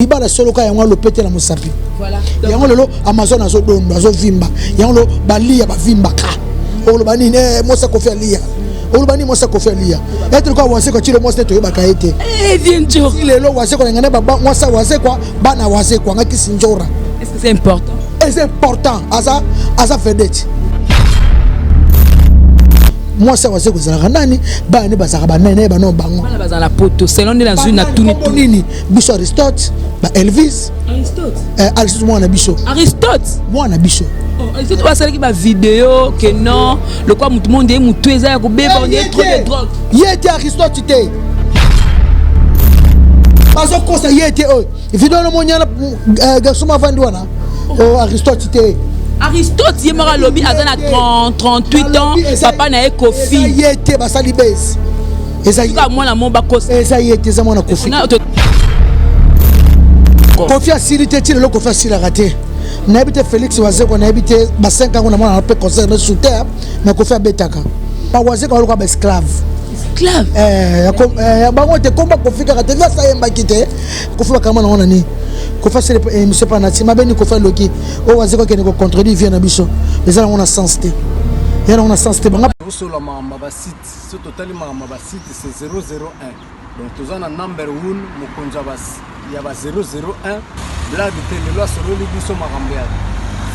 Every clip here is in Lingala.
Ibala solo ka yango lopete na musapi. Voilà. Yango lelo Amazon azo dondo azo vimba. Yango lo balia ba vimba ka. Olo bani ne mosa kofi alia. Olo bani mosa kofi alia. Être quoi wase ko chile mosa to yebaka ete. Viens jour. Lelo wase ko ngane baba mosa wase kwa bana wase kwa ngaki sinjora. Est-ce que c'est important? Et c'est important asa vedette. Moi ça wase ko zala nani ba ne bazaka ba nene ba no bango. Bana bazala poto selon de la zone na tuni nini biso Aristote ba Elvis Aristote moi na biso Aristote moi na biso Aristote va celle qui va vidéo que non le quoi tout le monde est mutu eza ko beba on est trop de drogue yete Aristote te bazo kosa yete o vidéo no monyana gasuma vandi wana Aristote te Aristote il m'a lobby à 38 ans papa na Kofi yete basali base eza moi na mon bakos eza yete za mona Kofi Kofi asili te le Kofi asili raté na habité Félix Wazeko na habité ba 5 ans na mona pe concert sous terre mais Kofi abetaka ba Wazeko aloko ba esclave bango te komba Kofi ka te va sa yemba kite Kofi ba kama na wana ni Kofi c'est monsieur Panati ma beni Kofi loki o Wazeko ke ne ko contredire vient na biso mais ça on a sens te et on a sens te banga sur la mamba site ce total mamba site c'est 001 donc tous en number 1 mokonza bas il y a 001 blague télé loi sur le biso marambiad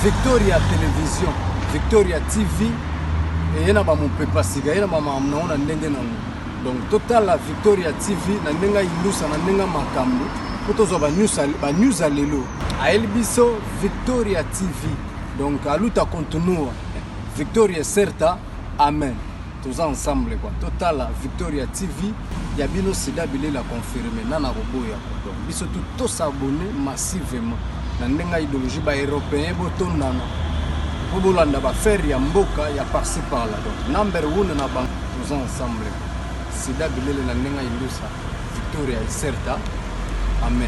Victoria télévision Victoria TV et yana ba mon pepa siga yana ba mamna ona ndenge na donc total la Victoria TV na ndenga ilusa na ndenga makambo potozo ba news alelo a elbiso Victoria TV donc aluta continua Victoria certa amen tous ensemble quoi total la Victoria TV ya bino sida bile la confirmer nana roboya donc biso tout s'abonner massivement na ndenga idéologie ba européen botondana bobolanda ba faire ya mboka ya par-ci par là donc number 1 na bank tous ensemble sida bile na ndenga ilusa Victoria certa. Amen.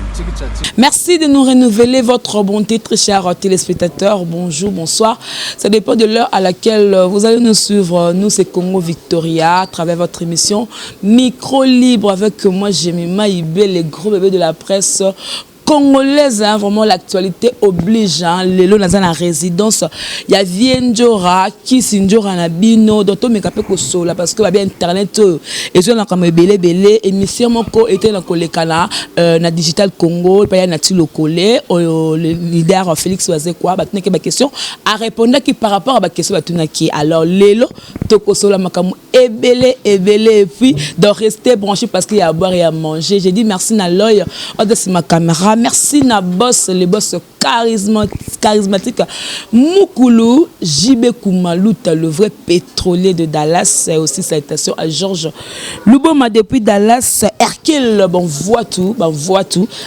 Merci de nous renouveler votre bonté, très chers téléspectateurs. Bonjour, bonsoir. Ça dépend de l'heure à laquelle vous allez nous suivre. Nous, c'est Congo Victoria, à travers votre émission Micro Libre avec moi, Jemima Ibé, les gros bébés de la presse congolaise, hein, vraiment l'actualité oblige, hein, les lots dans la résidence, il y a Vienjora, Kisinjora Nabino, d'autres mais capé kosola parce que va bien internet et je n'ai comme belé émission moko était dans le canal na digital Congo, pas y a nati le collé le leader Félix Wazekwa, bah tenez que question à répondre qui par rapport à ma question bah qui alors les lots to kosola makamu ebele et puis de rester branché parce qu'il y a à boire et à manger. J'ai dit merci na l'œil de ma caméra. Merci na boss, les boss charismatiques. Mukulu, JB Koumalouta, le vrai pétrolier de Dallas. Et aussi salutation à Georges Luboma depuis Dallas. Hercule, bon voit tout,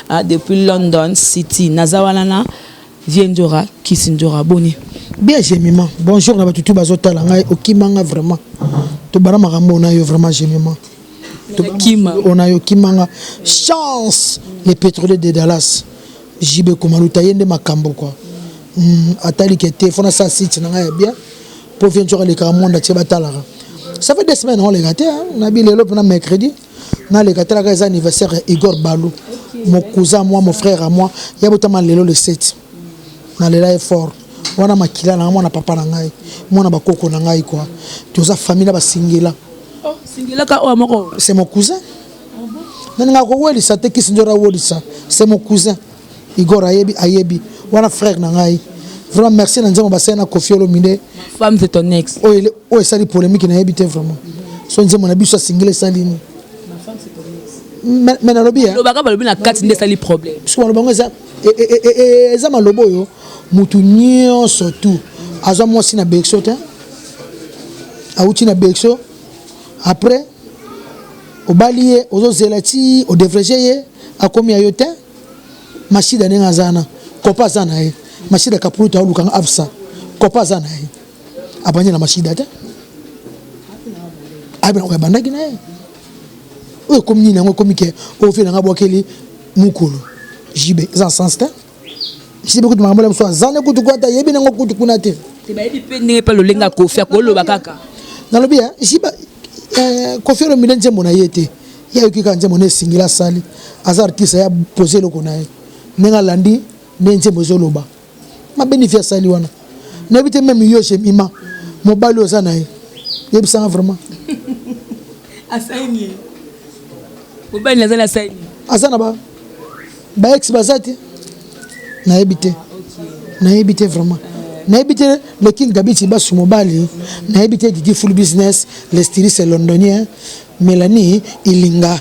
hein, depuis London City. Nazawalana, Vienjora, Kisinjora, Boni. Bien, Jemima. Bonjour, na batutu bazotala ngai okimanga vraiment. To bara makambo na yo vraiment Jemima. On a eu Kimanga chance les pétroliers de Dallas JB Koumalouta yende makambo quoi atali kete fona sa site na bien pour venir les camonda tche batala ça fait des semaines on les gâté na bi lelo na mercredi na les gâté la anniversaire Igor Balou mon cousin moi mon frère à moi ya botama lelo le 7 na lela est fort wana makila na moi na papa na ngai moi na bakoko na ngai quoi toza famille na basingela. C'est mon cousin. C'est mon cousin. Igor Ayebi. Wana frère Nangai. Vraiment merci Nanzamo Basena Kofi Olomide. Femme c'est ton ex. Oh ça dit polémique na habité vraiment. So Nzamo na biso single salini. Ma femme c'est ton ex. Mais na lobi. Le baka balobi na 4 ndé sali problème. Parce que bango ça eza malobo yo mutu nyonso tout. Azo mo si na Bexo te. Auti na Bexo. Après, au balier, aux zelati, au défrégé, à combien il y a eu machine d'année à Zana, copa Zanae, machine de Caputa ou Lukan Absa, copa Zanae, abandonner la machine d'ate. Ah ben on va bandaginer. Oui, comme ni n'importe comme qui, au fait d'un aboakeli, Mukulu, JB, dans sens là. Si beaucoup de mamans soit Zana kutu quoi ta yebi n'engo kutu kunate. C'est pas dit peine pas le lenga kofi akolo bakaka. Dans le bien, JB. Kofi Olomide nzembo na yete ya yoki ka nzembo ne singila sali azar tisa ya poser le konaye Nenga landi, nenze mozoloba. Ma bénéfice sali wana. N'habite même yo chez Mima. Mon balo zanaï. Yeb ça vraiment. Asaini. Mon balo nazana asaini. Asana ba. Ba ex bazati. Na habité. Na habité vraiment. Na habité le king d'habiter bas sur mobile. Na habité du full business, les stylistes londoniens. Mélanie Ilinga.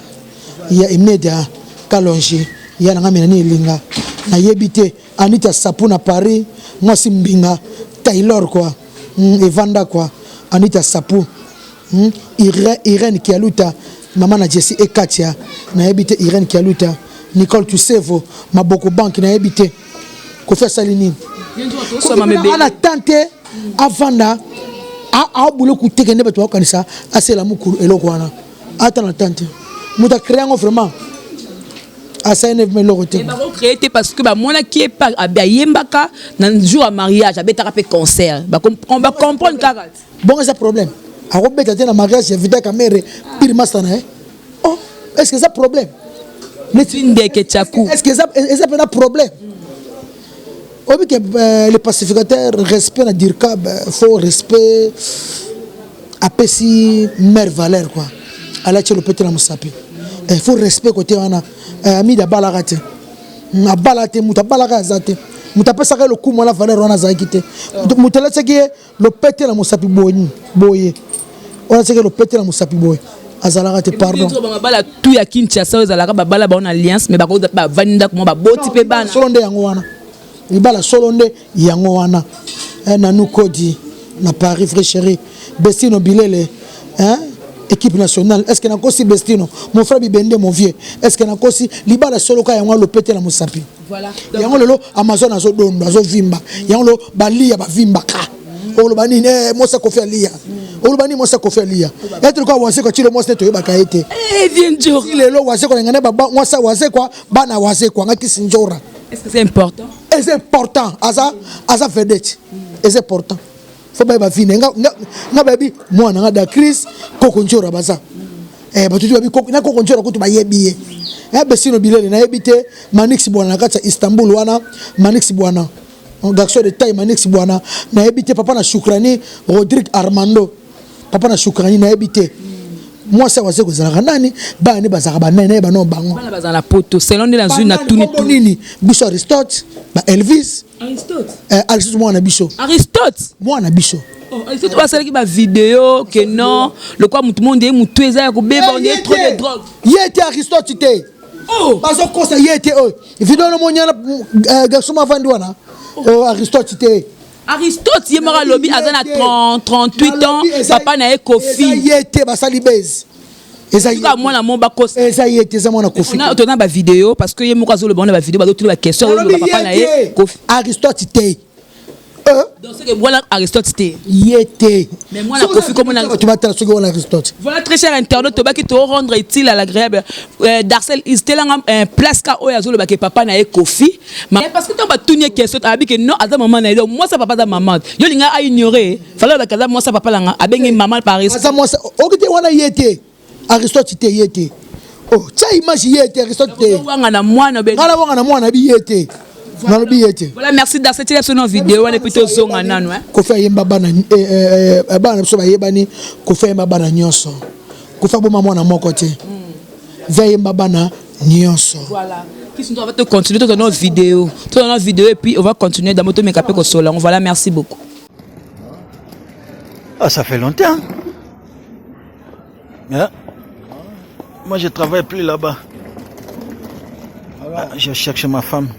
Il y a Imeda Kalonji. Il y a Mélanie Ilinga. Na habité Anita Sapuna Paris. Moi Simbinga. Taylor quoi. Evanda quoi. Anita Sapu. Irène Kialuta. Maman na Jessie et Katia. Na habité Irène Kialuta. Nicole Toussevo. Maboko Bank na habité. Kofi Salini. Ana tante avanda a boulot ku tekene beto kanisa asela mukuru eloko wana ata na tante muta créer vraiment asa ne me lokote ba créer parce que ba mona qui est pas yembaka na jour à mariage abeta pe concert ba comprendre kaka bon c'est problème a robeta na mariage éviter caméra pire masana oh est-ce que ça problème est-ce que ça un problème. Oui, que les pacificateurs respect à dire qu'il faut respect à Pessi mère valeur quoi. À la tchélo peut-être la moussapi. Il faut respect côté on a ami d'abalarate. Na balate muta balara zate. Muta pas ça le coup moi la valeur on a zaïkité. Muta là c'est que le peut-être la moussapi boye. On a c'est que le peut-être la moussapi boye. Azalarate pardon. Bala tout ya Kinshasa azalaka bala ba on alliance mais ba ko ba vanda comment ba boti pe bana. Solonde yango wana. Ibala solonde yango wana na nous kodi na Paris frère chéri Bestino Bilele hein équipe nationale est-ce que na kosi Bestino mon frère Bibende mon vieux est-ce que na kosi libala solo ka yango lo pété na mosapi voilà yango lelo Amazon azo dondo azo vimba yango lo balia ba vimba ka o lo bani mosa ko faire lia o lo bani mosa ko faire lia être quoi wase ko chilo mosa to yeba ka été viens jour lelo wase ko ngane baba mosa wase kwa bana wase kwa ngaki sinjora. Est-ce que c'est important? Et c'est important. Asa vedette. Et c'est important. Faut pas viner. Nga baby moi na da crise kokonjora baza. Batutu baby na kokonjora ko to ba yebiye. Bestino Bilele na yebite Manix Bwana na kata Istanbul wana Manix Bwana. Un garçon de taille Manix Bwana na yebite papa na Shukrani Rodrigue Armando. Papa na Shukrani na yebite. Moi ça wase ko zala nani ba ni bazaka ba nene ba no bango bana bazala la poto selon de la zone na tuni nini biso Aristote ba Elvis Aristote moi na biso Aristote moi na biso Aristote va celle qui ba vidéo que non le quoi tout le monde est mutu eza ko beba on est trop de drogue yete Aristote te oh bazo ko ça yete oh vidéo no monyana garçon ma vandi wana Aristote te Aristote yemara lobby azana 38 ans papa na Kofi yete basali base eza moi na mon ba kosa eza yete za mona Kofi on a ba vidéo parce que yemoko azo le bon ba vidéo ba d'autres ba question papa na Kofi Aristote te donc c'est que voilà Aristote te yete mais moi na Kofi comme on tu vas te souvenir de Aristote voilà très cher internaute to ba ki to rendre utile à l'agréable Darcel istelanga place ka o azo le ba ke papa na Kofi mais parce que to ba tunye question abi que non aza maman na moi ça papa za maman yo linga a ignorer fallait ba kaza moi ça papa langa abengi maman par exemple ça moi okite wana yete Aristote te yete oh ça image yete Aristote te wanga na mwana be ngala wanga na mwana bi yete na lobi yete voilà merci Darcel sur nos vidéos on est plutôt zonga nanu hein ko fa yemba bana bana so ba yebani ko fa yemba bana nyonso ko fa boma mwana moko te va yemba bana nyonso voilà qui on va te continuer dans nos vidéos et puis on va continuer dans moto mekapé ko sola voilà merci beaucoup. Ah ça fait longtemps hein? Moi je travaille plus là-bas. Ah, je cherche ma femme.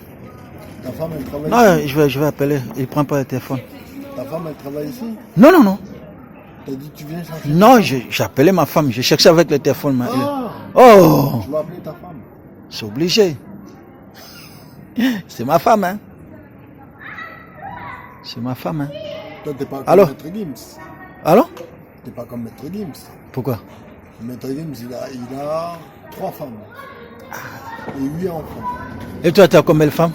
Ta femme elle travaille ici? Non, je vais appeler, il prend pas le téléphone. Ta femme elle travaille ici? Non. T'as dit tu viens chercher? Non, j'ai appelé ma femme, je cherchais avec le téléphone. Oh! Tu vas appeler ta femme? C'est obligé. C'est ma femme, hein. C'est ma femme, hein. Toi t'es pas comme Maître Gims. Allô? T'es pas comme Maître Gims. Pourquoi? Maître Gims il a 3 femmes. Et 8 enfants. Et toi, tu as combien de femmes?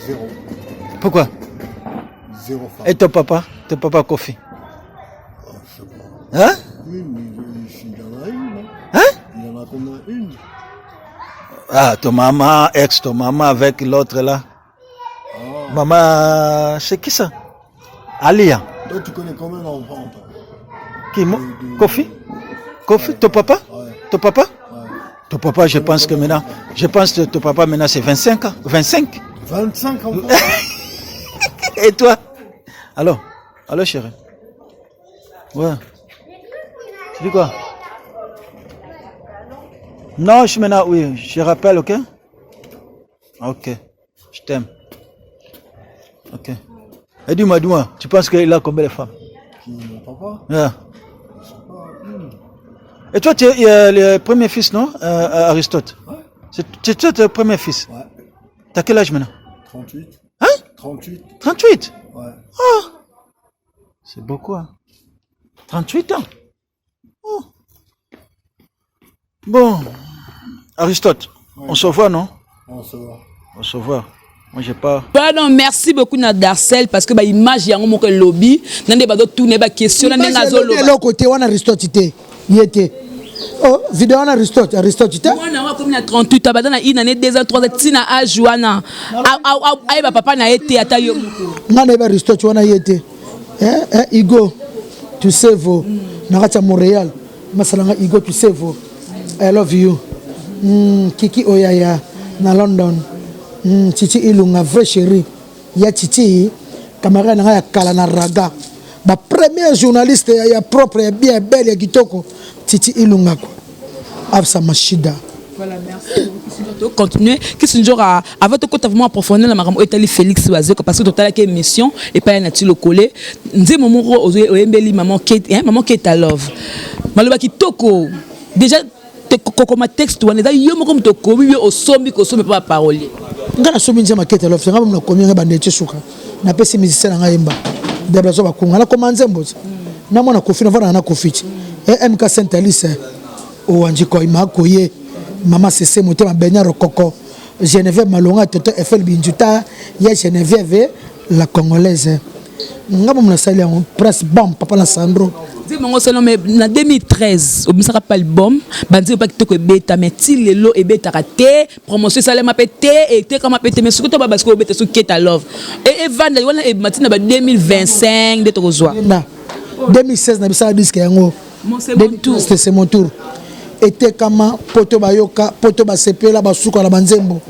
0. Pourquoi? 0 femmes. Et ton papa Kofi? Oh, je sais pas. Hein? Oui, mais il en a une. Hein? Il en a combien? Une. Ah, ton maman, ton maman avec l'autre là. Oh. Maman, c'est qui ça? Alia. Toi, tu connais combien d'enfants? Qui, moi? Kofi? Kofi, ton papa? Ouais. Ton papa? Ouais. Ton papa, je pense que ton papa maintenant c'est 25 ans. 25? 25 enfants. Et toi? Allô chérie. Ouais. Tu dis quoi? Non, je suis maintenant, oui, je rappelle, ok? Ok, je t'aime. Ok. Et dis-moi, tu penses qu'il a combien de femmes? Qui, mon papa? Yeah. Et toi, tu es le premier fils, non? Aristote. Ouais. C'est toi le premier fils? Ouais. T'as quel âge maintenant? 38. Hein? 38. 38? Ouais. Ah! C'est beaucoup, hein? 38 ans? Oh. Bon, Aristote, ouais. On se voit, non? On se voit. On se voit. Moi, j'ai pas. Pardon, merci beaucoup na Darcel parce que bah image yango moko lobby nande ba do tourner ba question nande nazo loba. L'autre côté on Aristote était. Il était. Oh, vidéo on Aristote était. Moi na comme na 38 abada na ina ne 2 ans 3 ans tina ajuana. Ai ba papa na été ata yo moko. Ngana ba Aristote wana yete. Igo. Tu sais vous. Na Montréal. Masalanga Igo tu sais vous. I love you. Kiki Oyaya na London. Titi Ilunga vrai chéri. Ya Titi camarade na ya kala na raga. Ba premier journaliste ya propre ya bien belle ya kitoko. Titi Ilunga quoi. Afsa Machida. Voilà, merci. Continuer. Qu'est-ce que genre avant de vraiment approfondir la maramo Etali Félix Wazeko parce que total que émission et pas na tilo collé. Nze momo oyembeli maman Kate love. Maloba kitoko. Déjà comme texte on est yo moko mtoko bi au sombi pas parole. Ngana sombi nzema Kate love ngaba mna komi ngaba ndete suka. Na pesi musicien nga yemba. Debla so bakunga na komanze mboza. Na mona kofi na vana na kofi. MK Saint Alice o anjiko imakoye. Maman c'est motema benya rokoko. Geneviève Malonga toto FL Binjuta ya Geneviève la congolaise. Ngaba mna sali en presse bam papa la Sandro. Dis-moi seulement mais en 2013 au misaka pas album bandi pas kitoko beta mais ti lelo e beta raté promotion ça m'a pété et te comme pété mais surtout parce que beta sur Kate Love et vendre wana e matina ba 2025 de tokozwa 2016 na bisa disque yango c'est mon tour était kama poto bayoka poto ba sepela basuka la banzembo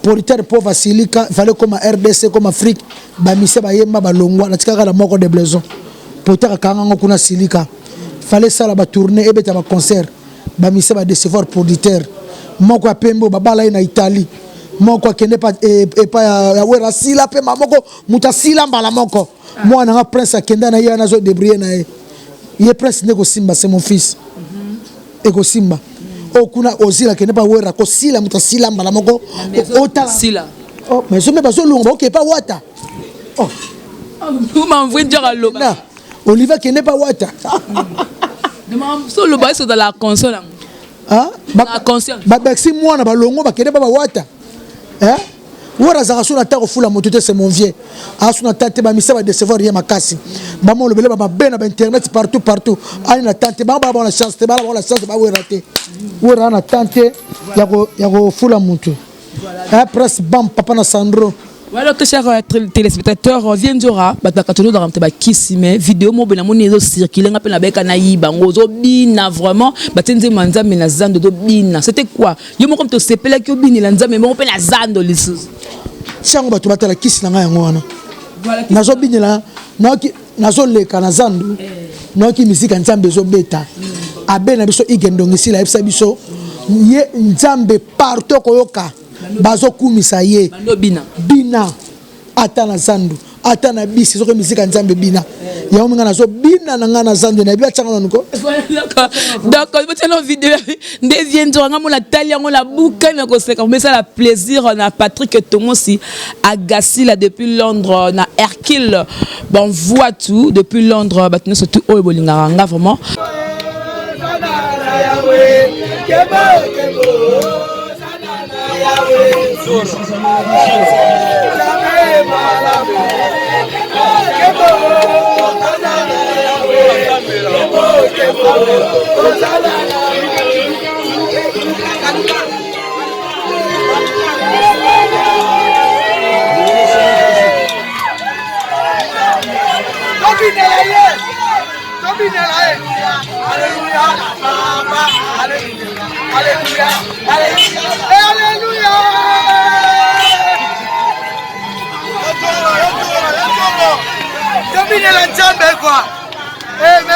politaire pauvre silika fallait comme RDC comme Afrique ba mise ba yemba ba longwa na tikaka la moko de blaison politaire kanga kuna silika fallait ça la ba tourner et beta ba concert ba mise ba décevoir producteur moko apembo ba bala na Italie moko kende pa et pa ya wera sila pe moko muta sila mbala moko moi na prince akenda na yana zo débrouiller na ye prince neko simba c'est mon fils eko simba okuna ozila kende pa wera ko sila muta sila mbala moko ota sila oh mais je me baso longo OK pas wata oh vous m'envoyez dire à loba Olivier kende pa wata solo ba dans la console ah la conscience ba bexi moi na ba longo ba kende pa wata wora za rasuna ta ko fula moto c'est mon vieux asuna tante ba misa ba décevoir rien makasi ba mo le bele ba ben na internet partout ani na tante ba la chance te ba la chance ba we raté wora na tante ya ko fula moto après bam papa na Sandro. Voilà, chers téléspectateurs, viendra, toujours dans le kissime vidéo mobile mon réseau circulé ngape na beka na yiba ngozo bina vraiment batenze manza mena zando do bina c'était quoi yo mo comme to sepela ki obini la nzambe mo pe na zando lisusu chango batu batala kisi na nga yango wana nazo binela nazo leka na zando noki misika nzambe zo beta abena biso igendongisi la ebisa biso ye nzambe partout koyoka bazo kumisa ye bina ata na zando ata na bisi soki misika nzambe bina yango minga nazo bina na nga na zando na bia tshanga nako donc votre la vidéo deviendra nga la taille yango la boucle na ko seka mais ça la plaisir on a Patrick Tomosi Agassi là depuis Londres na Hercule bon voit tout depuis Londres batino surtout o bolinga nga vraiment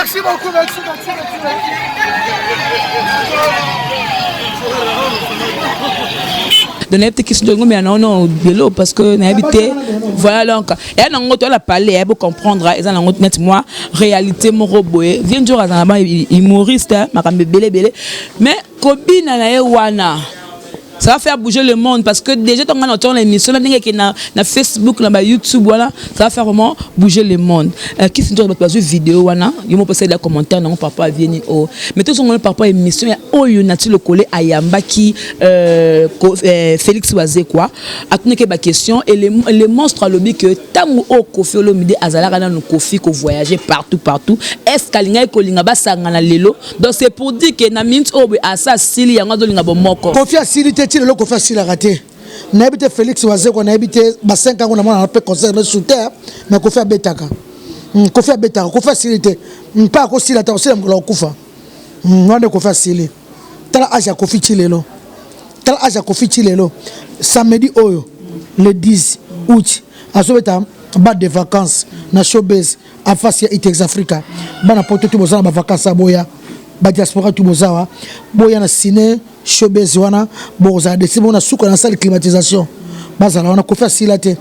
Merci beaucoup, merci. Donner petite question mais non bélo parce que n'a habité voilà donc et on a la parler pour comprendre et ça on net moi réalité mon robot vient jour à humoriste makambe belé mais kobina na wana ça va faire bouger le monde parce que déjà quand on entend l'émission na Facebook na YouTube voilà ça va faire vraiment bouger le monde qui se doit passer vidéo wana yo mo poser des commentaires non papa vient oh mais tout son papa émission oh yo na le coller ayamba qui Félix Oazé quoi atune ke ba question et les monstres lobby que tango o Kofi Olomide azalaka na no Kofi ko voyager partout est-ce kalinga ko linga ba sangana lelo donc c'est pour dire que na minute o asa sili yango do linga bo moko Kofi asili le Kofi asili raté na habité Félix Oazé ko na habité ba 5 ans on a mon appel concert sous terre mais Kofi abetaka Kofi asili te pas ko sila ta aussi la kufa on Kofi asili tala aja Kofi chilelo samedi oyo le 10 août azobeta bas de vacances na showbiz en face ya Itex Africa bana poto tu bozana ba vacances aboya ba diaspora tu bozawa boya na ciné showbiz wana boza de sibona suko na salle climatisation bazala wana Kofi asila te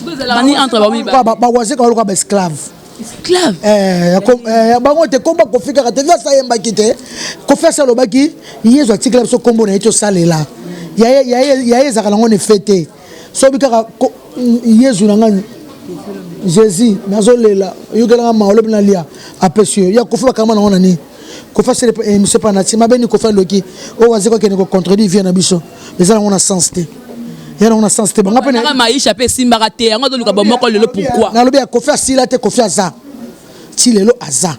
bazala entre ba waze ka ba esclave bango te komba Kofi kaka te via sa yemba kite Kofi sa lobaki yezo atikela so kombo na eto salela ya ezaka nango ne fete so bikaka yezu nanga Jésus nazolela yokela ma olobi na lia apesio ya Kofi bakama nango nani Kofi se monsieur panati mabeni Kofi loki o waze ko kene ko contredire via na biso ezala ngona sens te yana on a sens te bon après na maisha pe simba raté yango do luka bomoko lelo pourquoi na lobi ya Kofi asila te Kofi aza ti lelo aza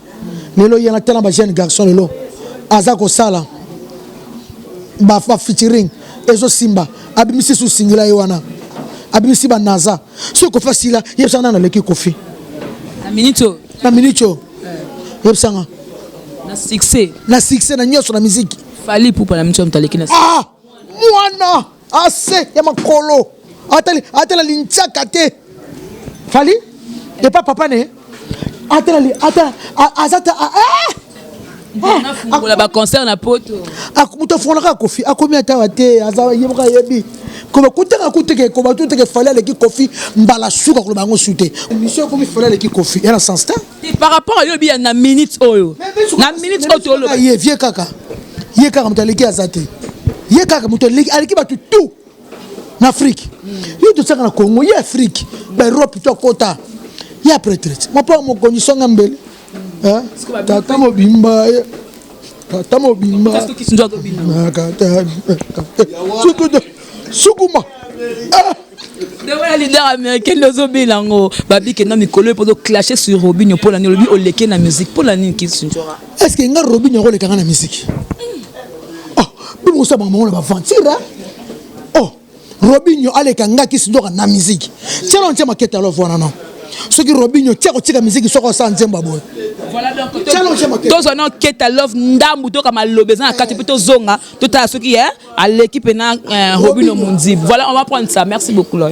lelo yana tellement ba jeune garçon lelo aza ko sala ba featuring ezo simba abimisi su singila yewana abimisi ba naza so Kofi asila yebsanga na leki Kofi na minito yebsanga na succès na nyoso na musique fali pour la minito mtaleki na mwana assez ya makolo atala linchaka te fali et pas papa ne atala azata la ba concert na poto muto fonaka Kofi akomi atawa te aza yebuka yebi ko kutaka kuteke ko batuteke fali avec Kofi mbala suka ko bango sute mission ko mi fali avec Kofi yana sens ta par rapport à yobi na minute oyo na minute oyo lo ye vie kaka mutaleki azate ye kaka muto aleki batu tout en Afrique yo to saka na Congo ye Afrique ba Europe to kota ya retraite mo pa mo kondition ngambele tata mobimba qu'est-ce que tu dois dominer sukuma de voilà leader américain lozo bilango babi ke na mikolo pour clasher sur Robinho pour la ni lobi oleke na musique pour la ni ki sunjora est-ce que nga Robinho ko leka na musique bimu sa ba mo na ba ventira Robinho aleka ngaki sindoka na musique tiens on tient maquette alors voilà non ce qui Robinho tiens ko tika musique soko sa nzemba boy voilà donc tous on keta love ndambu to kama lobeza kati plutôt zonga tout à ce qui est à l'équipe na Robinho Mundi voilà on va prendre ça merci beaucoup là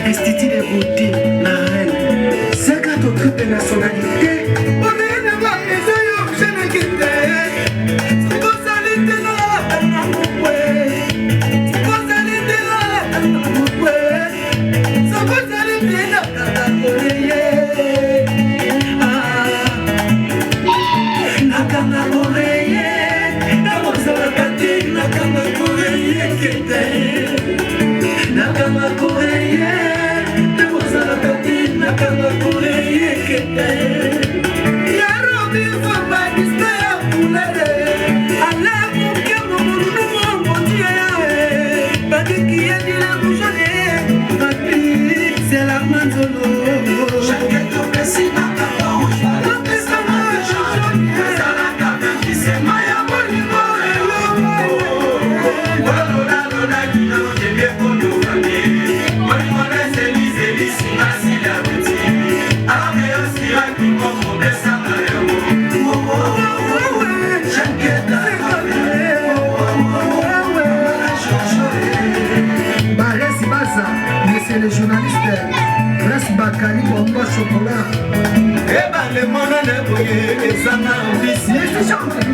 Institut de beauté, la reine, 50 autres de nationalité. On est de ma maison, je ne quitte pas. C'est pour ça que t'es là, c'est pour ça que t'es là, c'est pour ça que t'es là, nakanga oreiller, nakanga kati, nakanga oreiller, nakanga oreiller, nakanga kati, nakanga oreiller, ya robi fama disaya kulele, ala muke mumunu mumutiya, badiki ya dile mujane, badiki c'est la manzolo, chaque tour que si le journaliste reste Bakali Bomba Chocolat. Eh ben le monde n'est pas les amis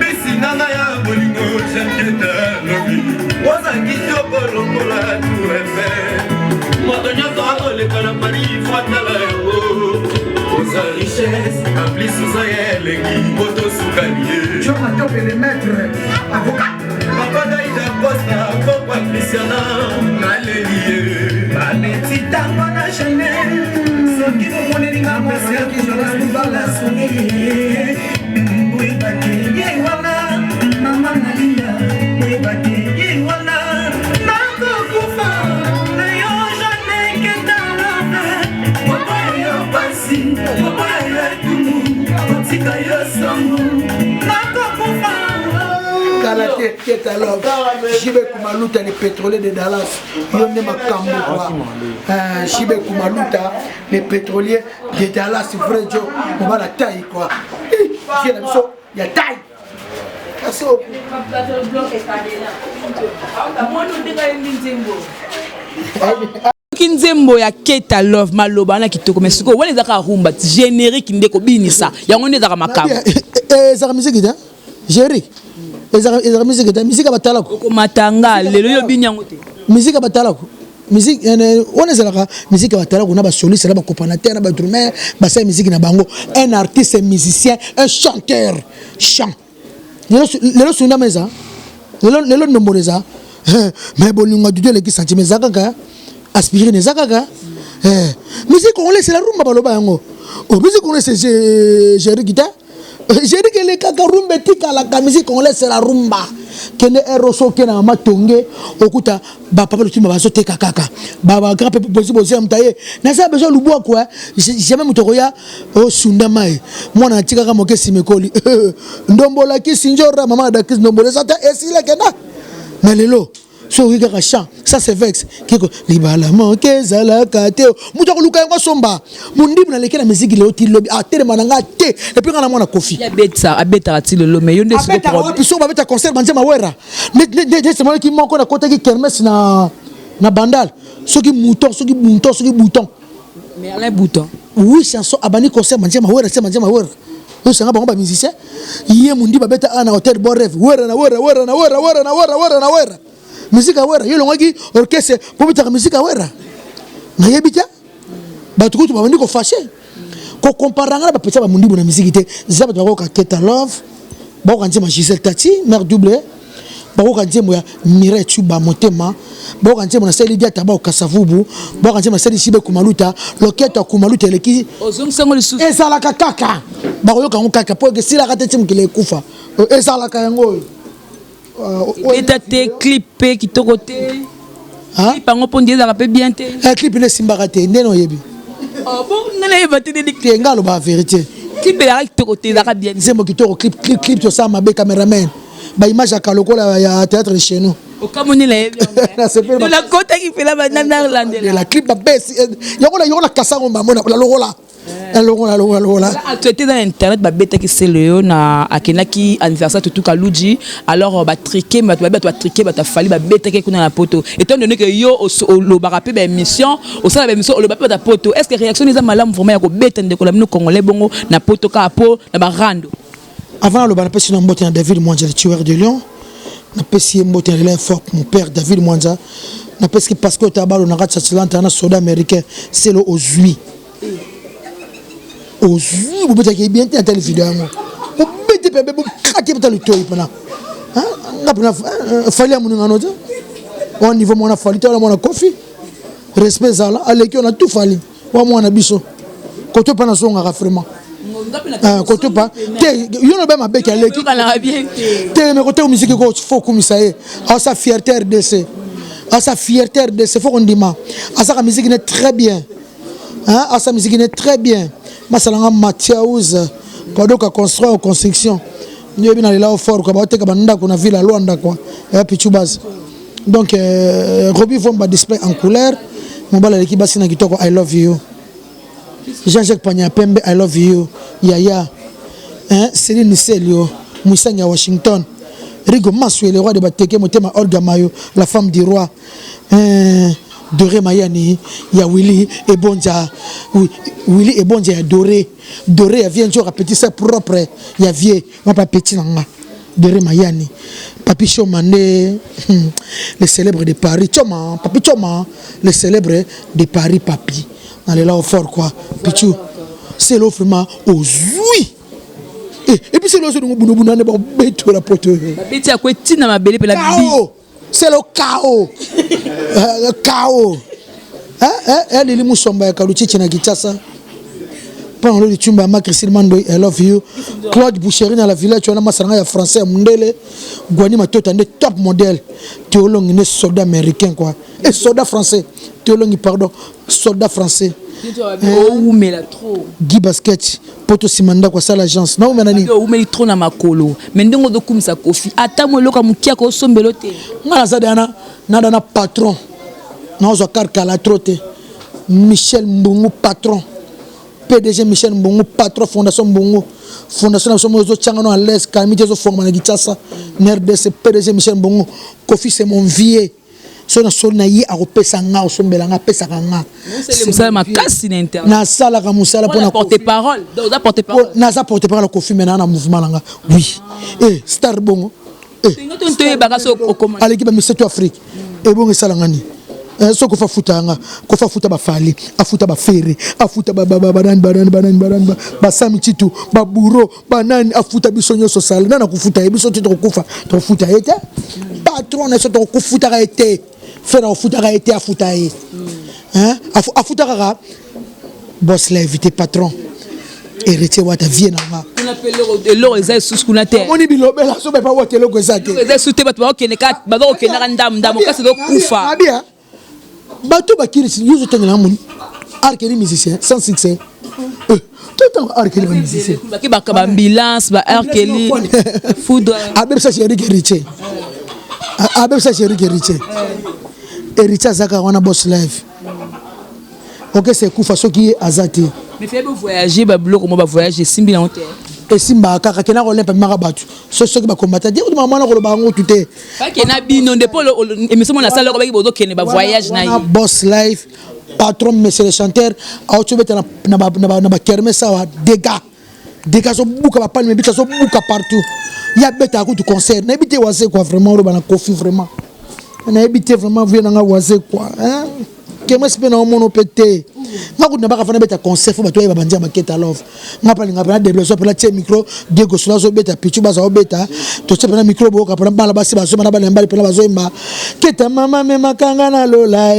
Messi nana ya bolingo chanketa lobi. Wazangito bolongola tout refait. Motonya to le calamari fatala yo. Osa richesse ampli sosaye qui moto soukalier. Je m'attends le maître avocat. Papa daïda posta papa Cristiana Malélier. Baleti tango na Chanel. Soki komone linga mwese ki jolas mbala songe. Boy bake ye wala mama nalia. Boy bake ye wala nako kufa. Na yo jamais que dans la vie. Papa yo pasi, papa yo tumu. Otika yo songo nako kufa. Kalate Ketalo, Chibe Kumaluta, les pétroliers de Dallas, Yonde Makambo, Chibe Kumaluta, les pétroliers de Dallas, vrai Joe, on va la taille quoi. Il y a taille. Kinzembo ya Keta Love maloba na kitoko mesiko wale zaka rumba générique ndeko binisa yango nde zaka makabo zaka musique da générique ezaka musique da musique batalako ko matanga lelo yo binyango te musique batalako musique on ezalaka musique batalako na ba soliste na ba coordinateur na ba drummer ba sa musique na bango un artiste, un musicien, un chanteur chant lelo sunda meza lelo nomboleza mais bolinga du le qui sentiment zakaka aspirer les zakaka musique on laisse la rumba baloba yango o musique on laisse gérer guitare j'ai dit que les kaka rumba tika la musique on laisse la rumba kene eroso kena matonge okuta ba papa le tuma baso te kaka ba grand peuple possible aussi amtaye na ça besoin luboa quoi jamais mutoroya o sunda mai mwana tika kama ke simekoli ndombola ki sinjora mama da kis ndombola ça ta esila kena mais lelo so oui kaka chant ça c'est vex kiko libala manke zala kateo mutako luka yango somba mundibu na lekela musique le oti lobi a tere mananga te et puis kana mwana kofi ya betsa abeta ti le mais yonde so problème puis so ba beta concert banzema wera ne c'est moi qui moko na kota ki kermesse na bandal soki mouton mais Alain Bouton oui chanson abani concert banzema wera c'est banzema wera yo sanga bango ba musicien yé mundi ba beta ana hotel bon rêve wera musique awera yo longoki orchestre pour mettre musique awera na yebita ba tukutu ba ndiko fâché ko comparanga ba pesa ba mundi bona musique te zaba ba ko Keta Love ba ko nzema Gisèle Tati mère double ba ko nzema ya Mireille Chuba Motema ba ko nzema na Seli Diata ba ko Kasavubu ba ko nzema Seli Chibe Kumaluta loketa Kumaluta leki ozong sango le sous ezala kaka ba ko yoka ngaka po ke sila ka tete mkile kufa ezala ka yango Étate clippé qui te côté. Clip en opon dire rappel bien te. Clip ne simbaraté ndeno yebi. Oh bon, nana yeba te dédicté ngalo ba vérité. Clip ya te côté la bien. C'est moi qui te clip to ça ma be cameraman. Ba image à Kaloko ya théâtre chez nous. Au Cameroun, la côte qui fait la banane. La clip, la baisse. Il y a la cassette, la logola. Actualité dans internet babeta ki c'est le na akenaki anniversaire tout kaluji alors ba triquer ba triquer ba ta fali babeta ki kuna na poto étant donné que yo le barapé ba émission au sein de émission le ba ta poto est-ce que réaction les malamu vraiment ya ko beta ndeko la mino congolais bongo na poto ka po na ba rando avant le barapé sur mbote David Mwanja le tueur de Lion na pesi mbote le fort mon père David Mwanja na pesi parce que tabalo na ratcha Atlanta na soda américain c'est le aujourd'hui vous pouvez dire bien la télévision vous mettez bébé vous craquez pour le toit pendant hein fallait à mon autre au niveau mon a fallu toi mon a confi respect ça là allez on a tout fallu moi on a biso côté pendant son a vraiment côté pas yo no ba mabeki allez te mais côté musique ko faut comme ça à sa fierté RDC à sa fierté RDC faut qu'on dise à sa musique est très bien hein à sa musique est très bien masalanga Mathiaus pendant qu'on construit en construction nous bien aller là au fort quoi ba te ka banda ko na ville à Luanda quoi et puis base donc Robbie Vomba display en couleur mon bala l'équipe basina kitoko I love you Jean-Jacques Pagna Pembe I love you Yaya hein Céline Selio Moussanga Washington Rigo Maswe le roi de Bateke Motema Olga Mayo la femme du roi Doré Mayani, il y a Willy et Bonja. Willy et Bonja, il y a Doré. Doré, il vient toujours à petit sa propre. Il y a vieux, moi pas petit nanga. Doré Mayani. Papi Chomane, le célèbre de Paris. Choma, Papi Choma, le célèbre de Paris, Papi. On est là au fort quoi. Pichou, c'est l'offrement aux oui. Et puis c'est l'autre de mon boulot, on est bon, bête la pote. Bête à quoi tu n'as ma belle pour la vie. C'est le chaos. Le chaos. Elle est moussomba kaluchi china Kinshasa. Pendant le tumba ma Christine Mando I love you. Claude Boucherie dans la village tu as masanga ya français Mundele. Gwani matota ndé top modèle. Théologue né soldat américain quoi. Et soldat français. Théologue pardon, soldat français. Oh mais là trop. Guy Basket poto simanda kwa sala agence. Na umenani. Oh mais trop na makolo. Mais ndongo do kumisa kofi. Ata mo loka mukia ko sombelo te. Ngala zadana na patron. Na ozo karkala trote. Michel Mbungu patron. PDG Michel Mbungu patron fondation Mbungu. Fondation na somo zo changano à l'aise kalmi zo forma na Kinshasa. NRDC PDG Michel Mbungu. Kofi c'est mon vieux. Sona sona yi akopesa nga osombela nga pesa nga c'est musala makasi na internet na sala ka musala pour porter parole donc porter parole na za porter parole Kofi mena na mouvement langa oui star bongo ngoto ntoye bakaso okoma aleki ba Miss Afrique bongo sala ngani so ko fa futa ba fali afuta ba fere afuta ba ba sami chitu ba buro ba nani afuta bisonyo so sala nana kufuta biso to kufa to futa ete patron na so to kufuta ka ete fera afuta ka ete afuta e hein afuta ka boss la invité patron héritier wata viena nga on appelle l'or ezai sous kuna terre moni bilobela so ba wata logo ezate ezai sous te ba okene ka ba okene ka ndam kasi do kufa bato bakirisi yuzo tengela moni arkeli musicien sans succès tout temps arkeli musicien baki ba ambulance ba arkeli food abeb sa chéri riche abeb sa chéri riche Ericha zaka wana boss live OK c'est kufa soki azati mais fait voyager ba bloc mo ba voyager simbi na hotel et simba kaka kena ko lempa maka batu soki ba combattre dire maman na ko ba ngo tuté ba kena bino nde polo émission na salle ko ba ki bozo kene ba voyage na yi boss live patron monsieur le chanteur a otubeta na ba kermesse wa dégâts so buka ba palme bita so buka partout ya beta ko tu concert na bité wase quoi vraiment ro bana Kofi vraiment na bité vraiment vient na wase quoi hein kermesse pe na mono pété ngako na baka fana beta concert fo bato ya bandia maketa love ngapa linga bana débloquer so pela tie micro Diego Sola so beta pichu baza o beta to tie pela micro bo ka pela bala basi baso bana bala mbali pela bazo imba keta mama me makanga na lola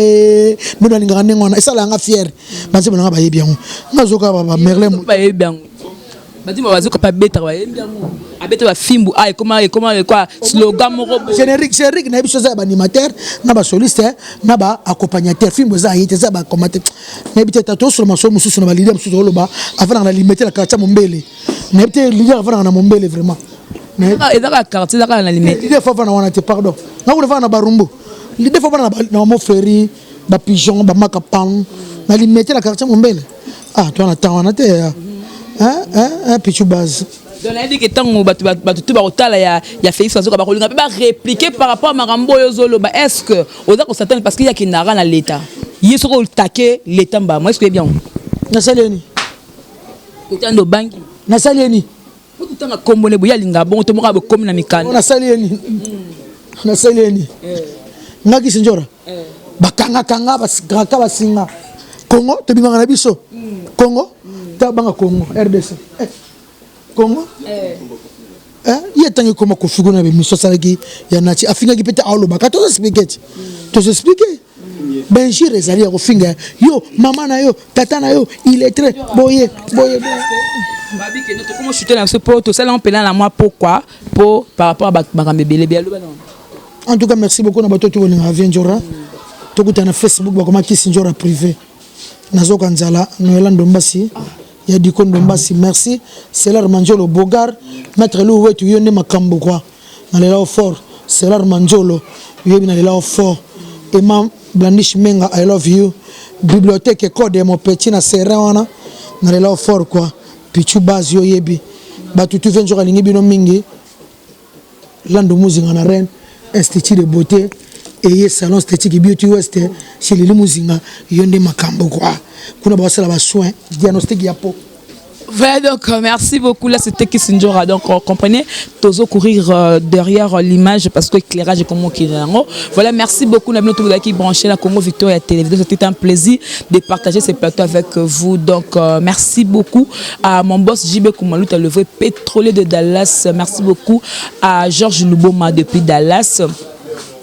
mbona linga ngona esala nga fier banzi bana ba yebi yango ngazoka ba merlem ba yebi yango badima bazoka pa beta ba yebi yango abeta ba fimbu ai comment quoi slogan moko générique na biso za ba animateur na ba soliste na ba accompagnateur fimbu za yete za ba commentateur na biteta to sur maso mususu na ba leader mususu loba avant na limiter la quartier mombele na biteta leader avant na mombele vraiment ezaka quartier ezaka na limite des fois vana wana te pardon na ko vana barumbu des fois vana na mo ferry ba pigeon ba makapan na limite la quartier Mombele ah toi na tawana te pichu base donc on a dit que tant que tu vas au tal ya Félix Fazoka ba kolinga ba répliquer par rapport à Marambo Yozolo ba est-ce que on a certain parce qu'il y a qui nara na l'état yeso ko taquer l'état ba moi est-ce que bien na saleni côté ndo banki na saleni tout temps kombo ne boya linga bon to mo ka be comme na mikana na saleni ngaki sinjora bakanga basika basinga Congo to bimanga na biso Congo ta banga Congo RDC Congo il tangi koma kofigo na be miso salaki ya nati afinga ki pete awlo baka to expliquer Benjir ezali ya kofinga yo mama na yo tata na yo il est très boye babi que notre comment chuter dans ce pot tout ça là on pelant la moi pourquoi pour par rapport à Makambe Belé bien en tout cas merci beaucoup na bato to bolinga Vienjora to kutana Facebook ba koma Kisinjora privé nazo kanzala Noël Ndombasi ya Diko Ndombasi merci c'est leur Manjolo Bogar maître Louwe tu yone makambo quoi na lela au fort c'est leur Manjolo yebi na lela au fort Imam Blandish Menga I love you bibliothèque code mon petit na serana na lela au fort quoi pichu base yo yebi batu tu Vienjora lingi bino mingi lando muzinga na reine institut de beauté et salon esthétique beauty west chez les limousines yonde makambo quoi kuna ba sala ba soin diagnostic ya peau. Voilà, donc merci beaucoup. Là, c'était Kisinjora. Donc, comprenez, Tozo courir derrière l'image parce que l'éclairage est comme qui voilà, merci beaucoup. Nous avons qui branché la Congo Victoria Télévision. C'était un plaisir de partager ce plateau avec vous. Donc, merci beaucoup à mon boss JB Koumalou, le vrai pétrolier de Dallas. Merci beaucoup à Georges Luboma depuis Dallas.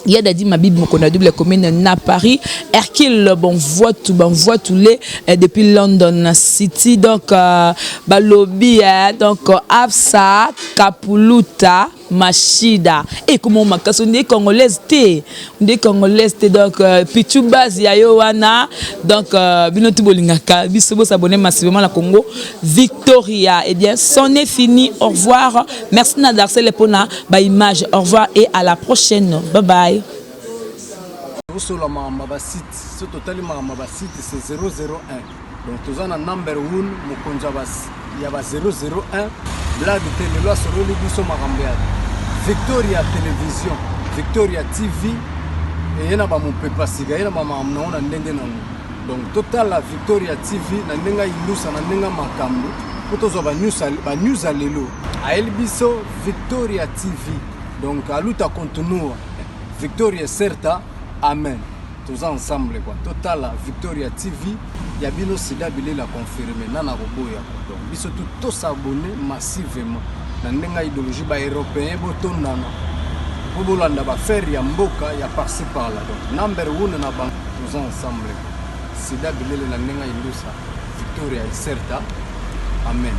Il y a dit ma Bible qu'on a double commune na Paris Hercule bon voit tous les depuis London City donc Balobi donc Afsa Kapuluta Machida et comment makaso des congolais donc Pichu Base ya Yowana donc binotu bolingaka biso bo s'abonner massivement la Congo Victoria et bien c'en est fini au revoir merci Nadarcel Lepona ba image au revoir et à la prochaine bye bye. Sur la mamba site ce total mamba site c'est 001 donc tous en number 1 mokonja bas il y a 001 blague télé loi sur le biso makambead Victoria télévision Victoria TV et yana ba mon pepa siga yana ba mamna ona ndenge nango donc total la Victoria TV na ndenga ilusa na ndenga makambo potozo ba news alelo a elbiso Victoria TV donc aluta continue Victoria certa amen tous ensemble quoi total la Victoria TV ya bino sida bile la confirmer nana roboya donc biso tout s'abonner massivement na ndenga idéologie ba européen botondana bobolanda ba faire ya mboka ya par-ci par là donc number 1 na bank tous ensemble sida bile la ndenga ilusa Victoria certa amen.